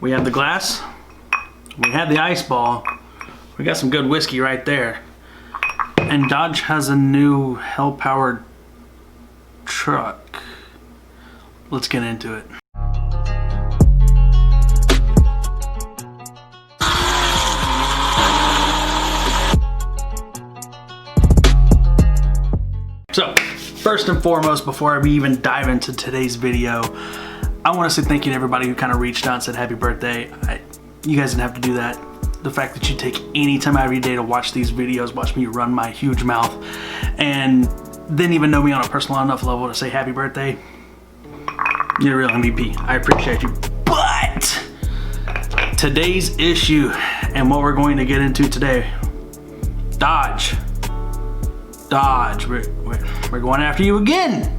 We have the glass, we have the ice ball, we got some good whiskey right there. And Dodge has a new hell-powered truck. Let's get into it. So, first and foremost, before we even dive into today's video, I want to say thank you to everybody who kind of reached out and said happy birthday. You guys didn't have to do that. The fact that you take any time out of your day to watch these videos, watch me run my huge mouth, and didn't even know me on a personal enough level to say happy birthday, you're a real MVP. I appreciate you. But today's issue and what we're going to get into today, Dodge, we're going after you again.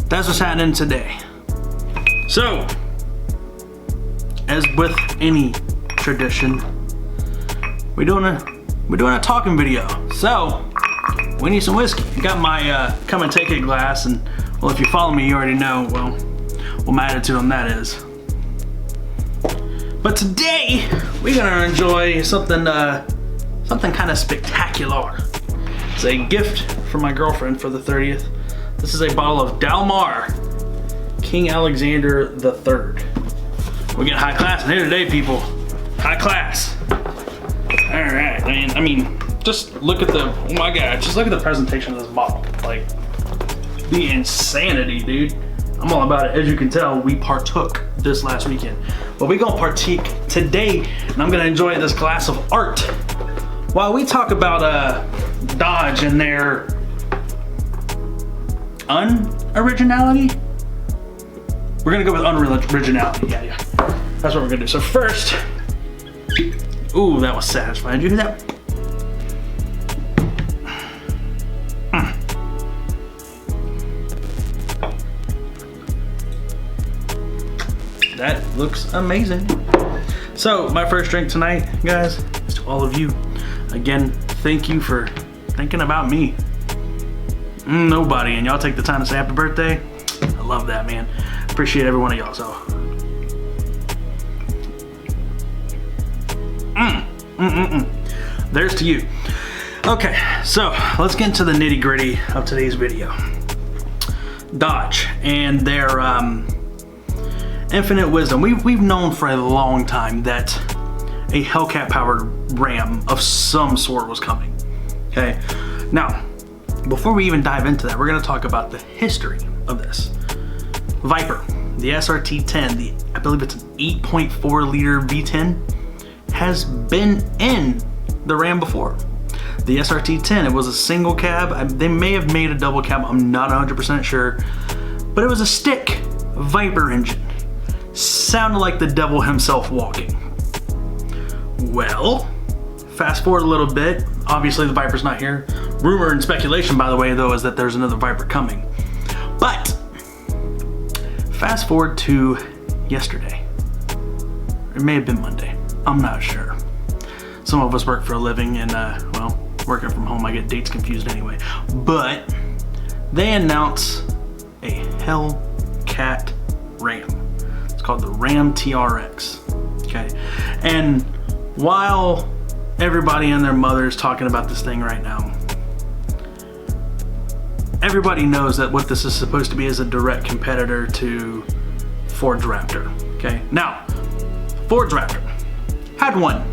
That's what's happening today. So, as with any tradition, we're doing a talking video. So, we need some whiskey. I got my come and take it glass, and well, if you follow me, you already know what my attitude on that is. But today, we're gonna enjoy something kind of spectacular. It's a gift from my girlfriend for the 30th. This is a bottle of Dalmar King Alexander III. We're getting high class in here today, people. High class. All right, man. I mean, just look at the, oh my God, just look at the presentation of this bottle. Like, the insanity, dude. I'm all about it. As you can tell, we partook this last weekend. But we're gonna partake today, and I'm gonna enjoy this glass of art. While we talk about Dodge and their unoriginality, we're gonna go with unoriginality. Yeah. That's what we're gonna do. So first, ooh, that was satisfying. Did you hear that? That looks amazing. So my first drink tonight, guys, is to all of you. Again, thank you for thinking about me. Nobody, and y'all take the time to say happy birthday. I love that, man. Appreciate every one of y'all. So, there's to you. Okay, so let's get into the nitty gritty of today's video. Dodge and their infinite wisdom. We've known for a long time that a Hellcat powered Ram of some sort was coming. Okay, now before we even dive into that, we're going to talk about the history of this. Viper, the SRT-10, I believe it's an 8.4 liter V10, has been in the Ram before. The SRT-10, it was a single cab. They may have made a double cab, I'm not 100% sure, but it was a stick Viper engine. Sounded like the devil himself walking. Well, fast forward a little bit. Obviously the Viper's not here. Rumor and speculation, by the way, though, is that there's another Viper coming. But fast forward to yesterday. It may have been Monday. I'm not sure. Some of us work for a living, and well, working from home, I get dates confused anyway. But they announce a Hellcat Ram. It's called the Ram TRX. Okay, and while everybody and their mother is talking about this thing right now, everybody knows that what this is supposed to be is a direct competitor to Ford's Raptor. Okay, now Ford's Raptor had one.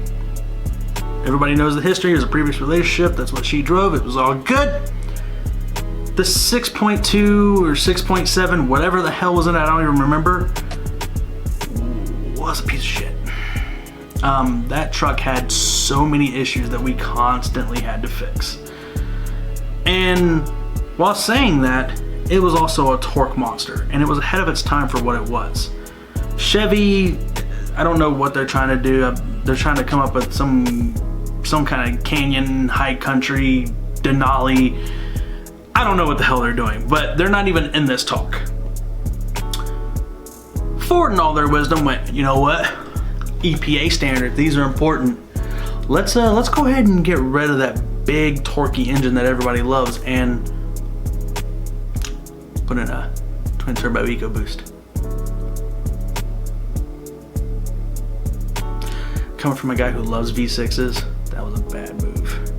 Everybody knows the history. It was a previous relationship. That's what she drove. It was all good. The 6.2 or 6.7, whatever the hell was in it, I don't even remember, was a piece of shit. That truck had so many issues that we constantly had to fix. And while saying that, it was also a torque monster, and it was ahead of its time for what it was. Chevy, I don't know what they're trying to do. They're trying to come up with some kind of canyon, high country, Denali. I don't know what the hell they're doing, but they're not even in this talk. Ford, in all their wisdom, went, you know what? EPA standard, these are important. Let's go ahead and get rid of that big torquey engine that everybody loves and put in a twin turbo EcoBoost. coming from a guy who loves V6s, that was a bad move.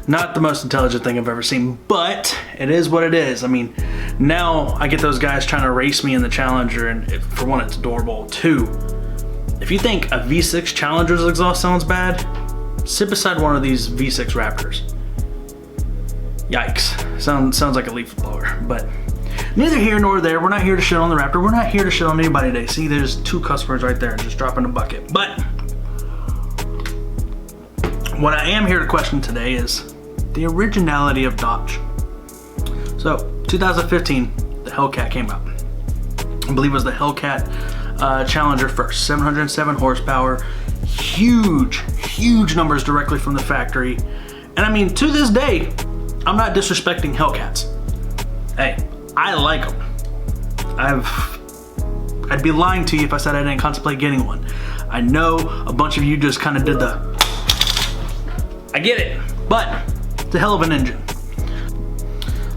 Not the most intelligent thing I've ever seen, but it is what it is. I mean, now I get those guys trying to race me in the Challenger, and for one, it's adorable. Two, if you think a V6 Challenger's exhaust sounds bad, sit beside one of these V6 Raptors. Yikes, sounds like a leaf blower, but neither here nor there. We're not here to shit on the Raptor. We're not here to shit on anybody today. See, there's two customers right there just dropping a bucket. But what I am here to question today is the originality of Dodge. So 2015, the Hellcat came out. I believe it was the Hellcat Challenger first, 707 horsepower, huge numbers directly from the factory. And I mean, to this day, I'm not disrespecting Hellcats. Hey, I like them. I'd be lying to you if I said I didn't contemplate getting one. I know a bunch of you just kind of did the, I get it, but it's a hell of an engine.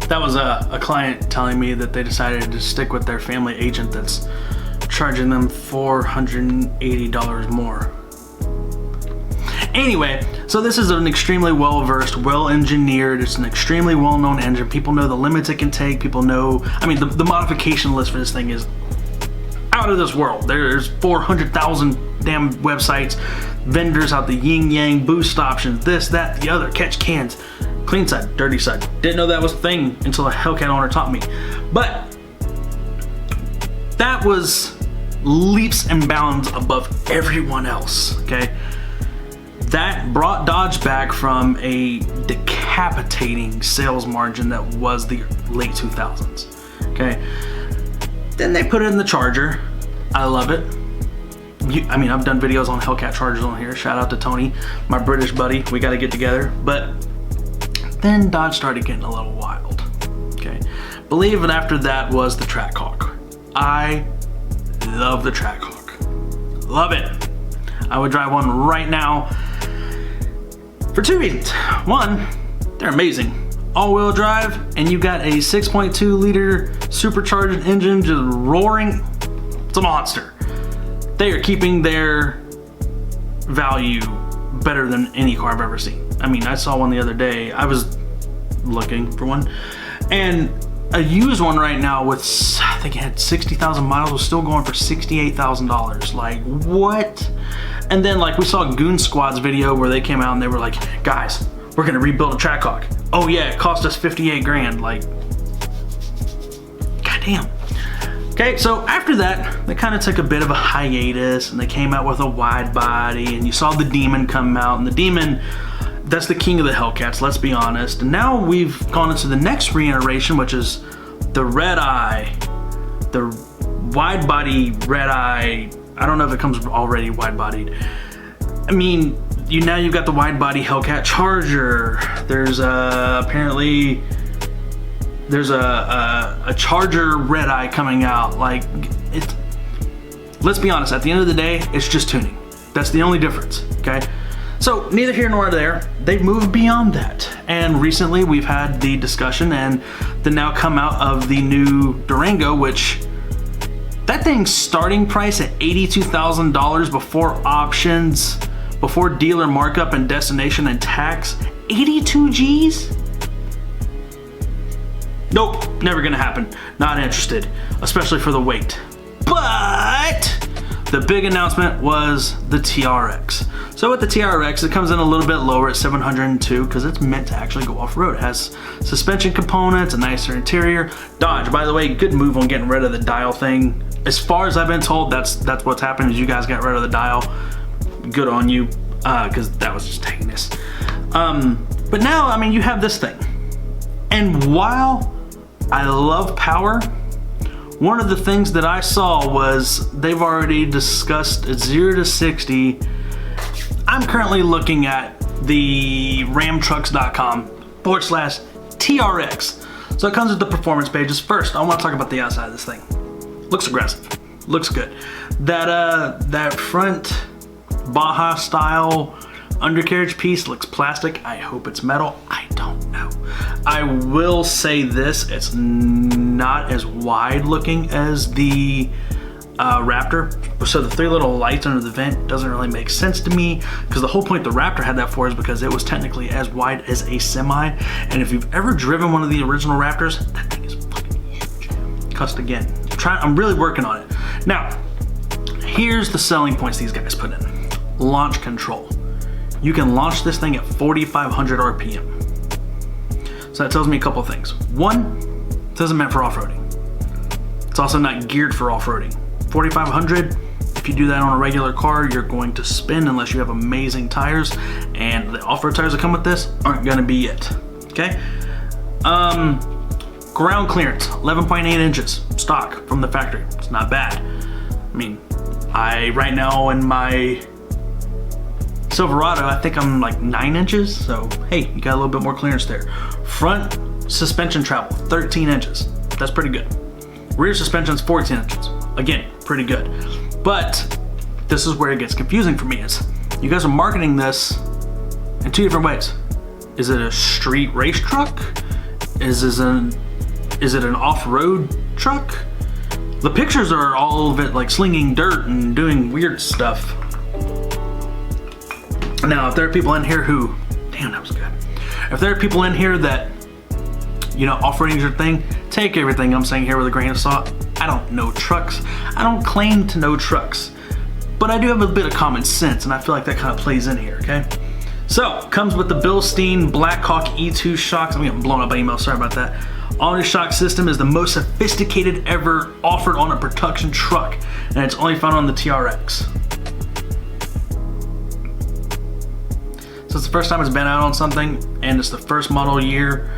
That was a client telling me that they decided to stick with their family agent that's charging them $480 more. Anyway, so this is an extremely well-versed, well-engineered, it's an extremely well-known engine. People know the limits it can take, people know, I mean, the modification list for this thing is out of this world. There's 400,000 damn websites, vendors out the yin yang, boost options, this, that, the other, catch cans, clean side, dirty side. Didn't know that was a thing until a Hellcat owner taught me. But that was leaps and bounds above everyone else, okay? That brought Dodge back from a decapitating sales margin that was the late 2000s, okay? Then they put it in the Charger. I love it. I mean, I've done videos on Hellcat Chargers on here. Shout out to Tony, my British buddy. We got to get together. But then Dodge started getting a little wild, okay? Believe it, after that was the Trackhawk. I love the Trackhawk. Love it. I would drive one right now for two reasons. One, they're amazing. All-wheel drive, and you got a 6.2 liter supercharged engine just roaring. It's a monster. They are keeping their value better than any car I've ever seen. I mean, I saw one the other day. I was looking for one, and a used one right now with, I think it had 60,000 miles, was still going for $68,000. Like, what? And then, like, we saw Goon Squad's video where they came out and they were like, guys, we're gonna rebuild a Trackhawk. Oh yeah, it cost us 58 grand. Like, goddamn. Okay, so after that, they kind of took a bit of a hiatus and they came out with a wide body, and you saw the Demon come out, and the Demon, that's the king of the Hellcats, let's be honest. And now we've gone into the next reiteration, which is the Red Eye, the wide body Red Eye. I don't know if it comes already wide bodied. I mean, now you've got the wide body Hellcat Charger. There's apparently there's a Charger Red Eye coming out. Like, let's be honest, at the end of the day, it's just tuning. That's the only difference, okay? So neither here nor there, they've moved beyond that. And recently we've had the discussion and the now come out of the new Durango, which that thing's starting price at $82,000 before options, before dealer markup and destination and tax. 82 G's? Nope, never gonna happen. Not interested, especially for the weight. But the big announcement was the TRX. So with the TRX, it comes in a little bit lower at $702 because it's meant to actually go off-road. It has suspension components, a nicer interior. Dodge, by the way, good move on getting rid of the dial thing. As far as I've been told, that's what's happened, is you guys got rid of the dial. Good on you, because that was just heinous. But now, I mean, you have this thing. And while I love power, one of the things that I saw was they've already discussed at 0 to 60. I'm currently looking at the ramtrucks.com/TRX. So it comes with the performance pages. First, I want to talk about the outside of this thing. Looks aggressive, looks good. That front Baja style undercarriage piece looks plastic. I hope it's metal, I don't know. I will say this, it's not as wide looking as the Raptor. So the 3 little lights under the vent doesn't really make sense to me, because the whole point the Raptor had that for is because it was technically as wide as a semi. And if you've ever driven one of the original Raptors, that thing is fucking huge. Cussed again. I'm really working on it. Now, here's the selling points these guys put in. Launch control. You can launch this thing at 4,500 RPM. So that tells me a couple of things. One, it isn't meant for off-roading. It's also not geared for off-roading. 4,500, if you do that on a regular car, you're going to spin unless you have amazing tires, and the off-road tires that come with this aren't gonna be it, okay? Ground clearance, 11.8 inches, stock from the factory. It's not bad. I mean, right now in my Silverado, I think I'm like 9 inches, so hey, you got a little bit more clearance there. Front suspension travel, 13 inches. That's pretty good. Rear suspension's 14 inches. Again, pretty good. But this is where it gets confusing for me is, you guys are marketing this in 2 different ways. Is it a street race truck? Is it an off-road truck? The pictures are all of it like slinging dirt and doing weird stuff. Now, if there are people in here who, damn, that was good. If there are people in here that, you know, off-roading is your thing, take everything I'm saying here with a grain of salt. I don't know trucks. I don't claim to know trucks, but I do have a bit of common sense, and I feel like that kind of plays in here, okay? So, comes with the Bilstein Blackhawk E2 shocks. I'm getting blown up by email, sorry about that. All-new shock system is the most sophisticated ever offered on a production truck, and it's only found on the TRX. So it's the first time it's been out on something, and it's the first model year,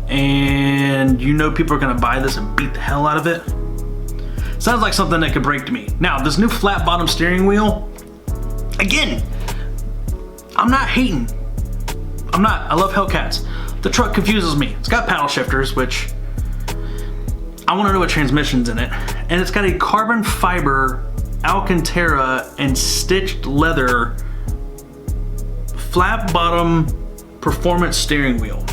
and you know people are gonna buy this and beat the hell out of it. Sounds like something that could break to me. Now, this new flat bottom steering wheel, again, I'm not hating. I love Hellcats. The truck confuses me. It's got paddle shifters, which I wanna know what transmission's in it. And it's got a carbon fiber, Alcantara, and stitched leather flat bottom performance steering wheel.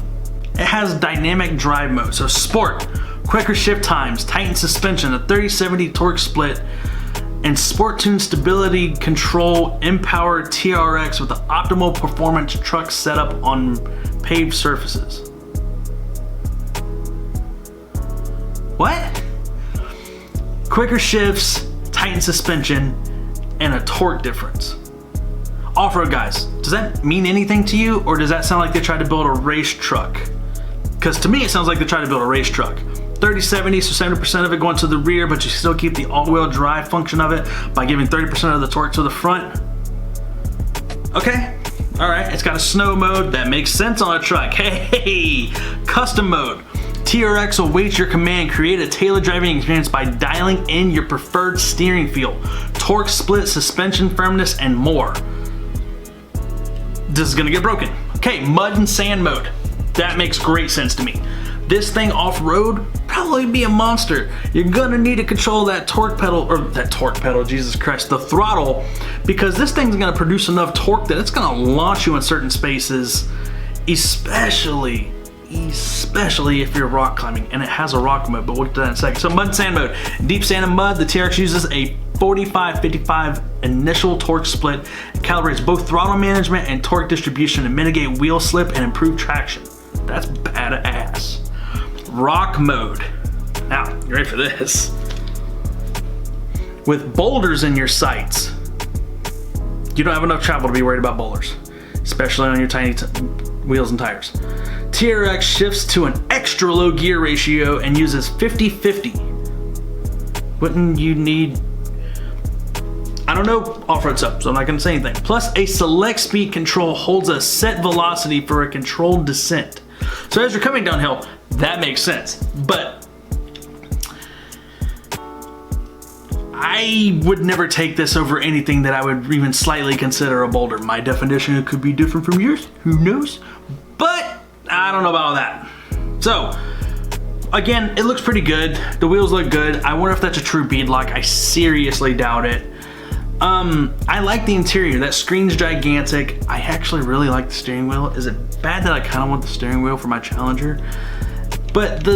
It has dynamic drive mode, so sport, quicker shift times, tightened suspension, a 30-70 torque split, and sport tune stability control empowered TRX with the optimal performance truck setup on paved surfaces. What? Quicker shifts, tightened suspension, and a torque difference. Off-road guys, does that mean anything to you, or does that sound like they tried to build a race truck? Because to me it sounds like they tried to build a race truck. 30-70, so 70% of it going to the rear, but you still keep the all-wheel drive function of it by giving 30% of the torque to the front. Okay, all right, it's got a snow mode. That makes sense on a truck. Hey, custom mode. TRX awaits your command. Create a tailored driving experience by dialing in your preferred steering feel, torque split, suspension firmness, and more. This is gonna get broken. Okay, mud and sand mode. That makes great sense to me. This thing off-road, probably be a monster. You're gonna need to control that torque pedal, Jesus Christ, the throttle, because this thing's gonna produce enough torque that it's gonna launch you in certain spaces, especially if you're rock climbing, and it has a rock mode, but we'll get to that in a second. So mud and sand mode. Deep sand and mud, the TRX uses a 45-55 initial torque split. It calibrates both throttle management and torque distribution to mitigate wheel slip and improve traction. That's badass. Rock mode. Now, you ready for this? With boulders in your sights, you don't have enough travel to be worried about boulders, especially on your tiny wheels and tires. TRX shifts to an extra low gear ratio and uses 50-50. Wouldn't you need, I don't know off-road stuff, so I'm not gonna say anything. Plus a select speed control holds a set velocity for a controlled descent. So as you're coming downhill, that makes sense, but I would never take this over anything that I would even slightly consider a boulder. My definition could be different from yours, who knows? But I don't know about that. So again, it looks pretty good. The wheels look good. I wonder if that's a true beadlock. I seriously doubt it. I like the interior. That screen's gigantic. I actually really like the steering wheel. Is it bad that I kind of want the steering wheel for my Challenger? But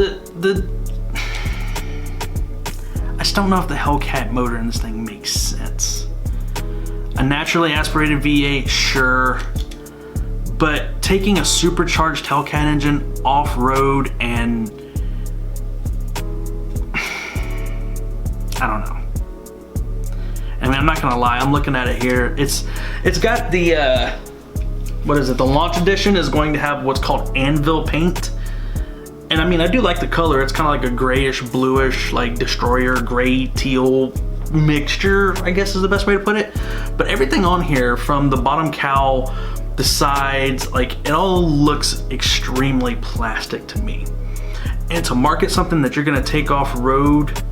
I just don't know if the Hellcat motor in this thing makes sense. A naturally aspirated V8, sure, but taking a supercharged Hellcat engine off-road and I don't know. I mean, I'm not gonna lie, I'm looking at it here. It's got the, what is it? The launch edition is going to have what's called anvil paint. And I mean, I do like the color. It's kind of like a grayish, bluish, like destroyer, gray, teal mixture, I guess is the best way to put it. But everything on here, from the bottom cowl, the sides, like it all looks extremely plastic to me. And to market something that you're gonna take off road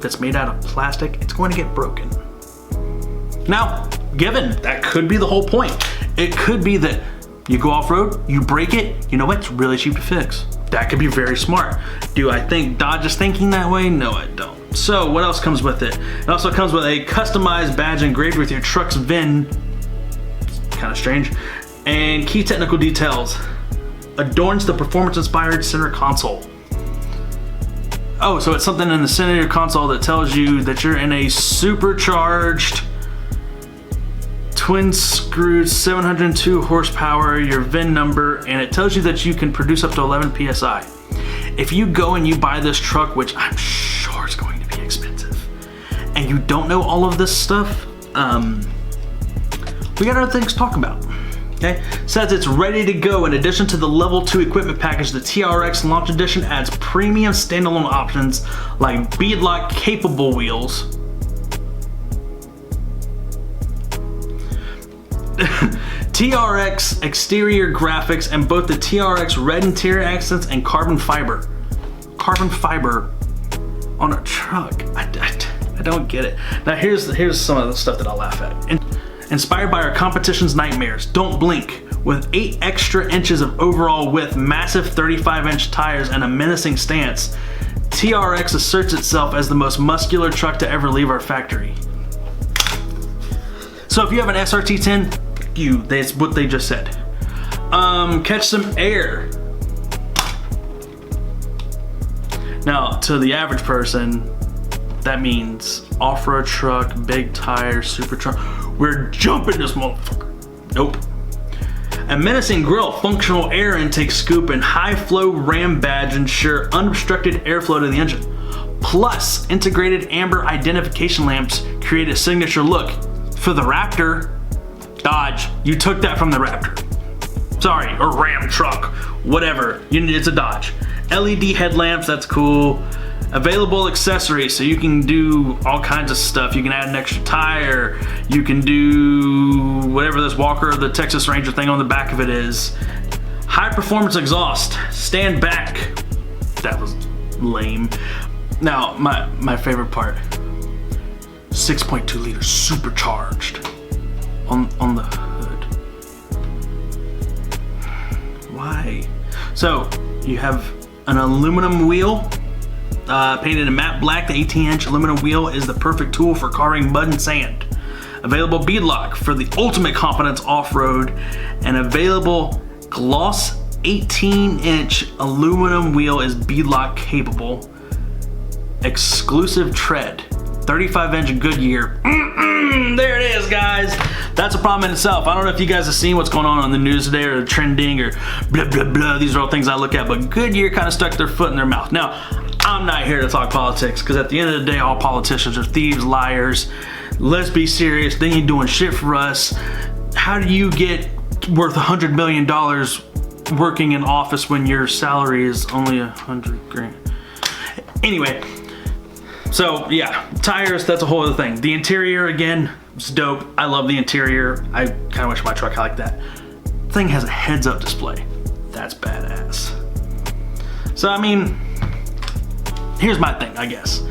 that's made out of plastic, it's going to get broken. Now, given that could be the whole point. It could be that you go off-road, you break it, you know what, it's really cheap to fix. That could be very smart. Do I think Dodge is thinking that way? No, I don't. So what else comes with it? It also comes with a customized badge engraved with your truck's VIN. Kind of strange. And key technical details. Adorns the performance-inspired center console. Oh, so it's something in the center of your console that tells you that you're in a supercharged twin screwed 702 horsepower, your VIN number, and it tells you that you can produce up to 11 PSI. If you go and you buy this truck, which I'm sure is going to be expensive, and you don't know all of this stuff, we got other things to talk about. Okay, says it's ready to go. In addition to the level 2 equipment package, the TRX Launch Edition adds premium standalone options like beadlock capable wheels, TRX exterior graphics, and both the TRX red interior accents and carbon fiber. Carbon fiber on a truck. I don't get it. Now here's some of the stuff that I laugh at. Inspired by our competition's nightmares, don't blink. With 8 extra inches of overall width, massive 35-inch tires, and a menacing stance, TRX asserts itself as the most muscular truck to ever leave our factory. So if you have an SRT10, that's what they just said. Catch some air. Now, to the average person, that means off-road truck, big tire, super truck. We're jumping this motherfucker. Nope. A menacing grille, functional air intake scoop, and high flow ram badge ensure unobstructed airflow to the engine. Plus, integrated amber identification lamps create a signature look. For the Raptor, Dodge, you took that from the Raptor. Sorry, or Ram truck, whatever, it's a Dodge. LED headlamps, that's cool. Available accessories, so you can do all kinds of stuff. You can add an extra tire, you can do whatever this Walker or the Texas Ranger thing on the back of it is. High performance exhaust, stand back. That was lame. Now, my favorite part, 6.2 liters supercharged on the hood. Why? So you have an aluminum wheel painted in matte black. The 18-inch aluminum wheel is the perfect tool for carving mud and sand. Available beadlock for the ultimate confidence off-road, and available gloss 18-inch aluminum wheel is beadlock capable. Exclusive tread, 35-inch Goodyear. There it is, guys. That's a problem in itself. I don't know if you guys have seen what's going on the news today or trending or blah, blah, blah. These are all things I look at, but Goodyear kind of stuck their foot in their mouth. Now, I'm not here to talk politics, because at the end of the day, all politicians are thieves, liars. Let's be serious. They ain't doing shit for us. How do you get worth $100 million working in office when your salary is only $100 grand? Anyway, so yeah, tires, that's a whole other thing. The interior, again, it's dope. I love the interior. I kind of wish my truck had like that. Thing has a heads-up display. That's badass. So I mean, here's my thing, I guess.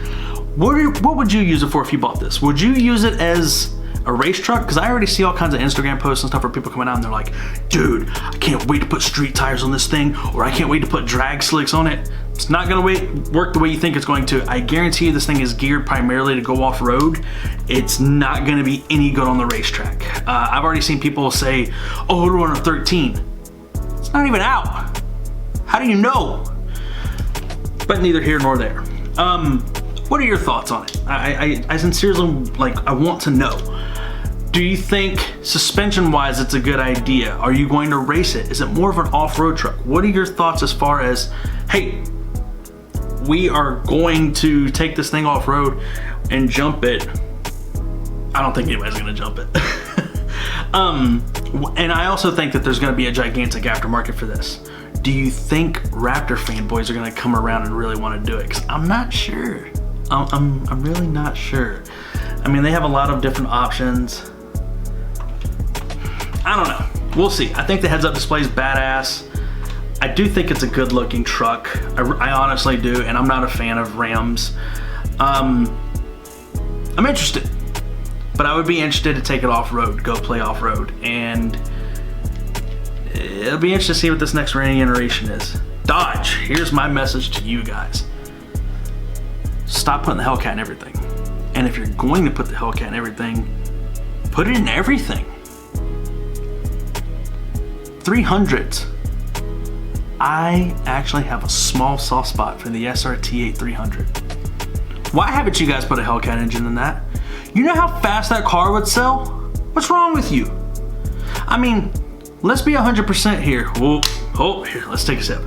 What would you use it for if you bought this? Would you use it as a race truck? Because I already see all kinds of Instagram posts and stuff where people coming out and they're like, dude, I can't wait to put street tires on this thing, or I can't wait to put drag slicks on it. It's not gonna work the way you think it's going to. I guarantee you this thing is geared primarily to go off-road. It's not gonna be any good on the racetrack. I've already seen people say, oh, it'll run a 13. It's not even out. How do you know? But neither here nor there. What are your thoughts on it? I sincerely, like, I want to know. Do you think suspension-wise it's a good idea? Are you going to race it? Is it more of an off-road truck? What are your thoughts as far as, hey, we are going to take this thing off-road and jump it? I don't think anybody's gonna jump it. And I also think that there's gonna be a gigantic aftermarket for this. Do you think Raptor fanboys are gonna come around and really wanna do it? Because I'm not sure. I'm really not sure. I mean, they have a lot of different options. I don't know. We'll see. I think the heads-up display is badass. I do think it's a good-looking truck. I honestly do, and I'm not a fan of Rams. I'm interested, but I would be interested to take it off-road, go play off-road, and it'll be interesting to see what this next generation is. Dodge, here's my message to you guys. Stop putting the Hellcat in everything. And if you're going to put the Hellcat in everything, put it in everything. 300s. I actually have a small soft spot for the SRT8 300. Why haven't you guys put a Hellcat engine in that? You know how fast that car would sell? What's wrong with you? I mean, let's be 100% here. Whoa, oh, here, let's take a sip.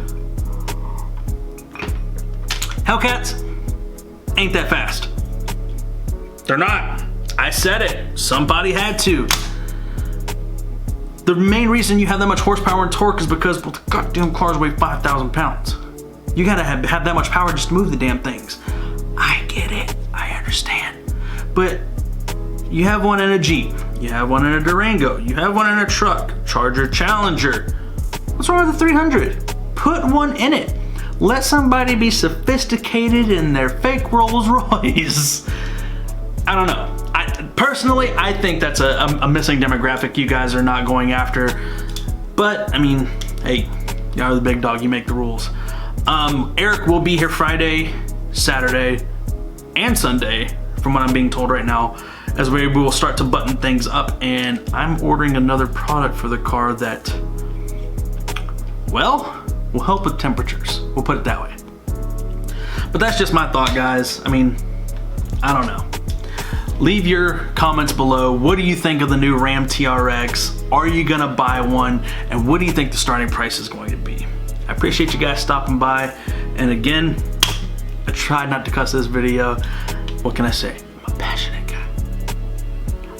Hellcats ain't that fast. They're not. I said it. Somebody had to. The main reason you have that much horsepower and torque is because, well, the goddamn cars weigh 5,000 pounds. You gotta have that much power just to move the damn things. I get it. I understand. But you have one in a Jeep. You have one in a Durango. You have one in a truck. Charger, Challenger. What's wrong with the 300? Put one in it. Let somebody be sophisticated in their fake Rolls Royce. I don't know. Personally, I think that's a missing demographic you guys are not going after. But, I mean, hey, you're the big dog, you make the rules. Eric will be here Friday, Saturday, and Sunday, from what I'm being told right now, as we will start to button things up, and I'm ordering another product for the car that, well, will help with temperatures. We'll put it that way. But that's just my thought, guys. I mean, I don't know. Leave your comments below. What do you think of the new Ram TRX? Are you gonna buy one? And what do you think the starting price is going to be? I appreciate you guys stopping by. And again, I tried not to cuss this video. What can I say? I'm a passionate guy.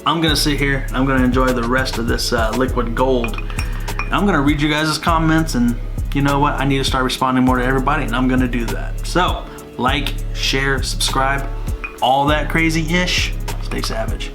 I'm gonna sit here, I'm gonna enjoy the rest of this liquid gold. And I'm gonna read you guys' comments, and you know what? I need to start responding more to everybody, and I'm gonna do that. So, like, share, subscribe, all that crazy-ish. Stay savage.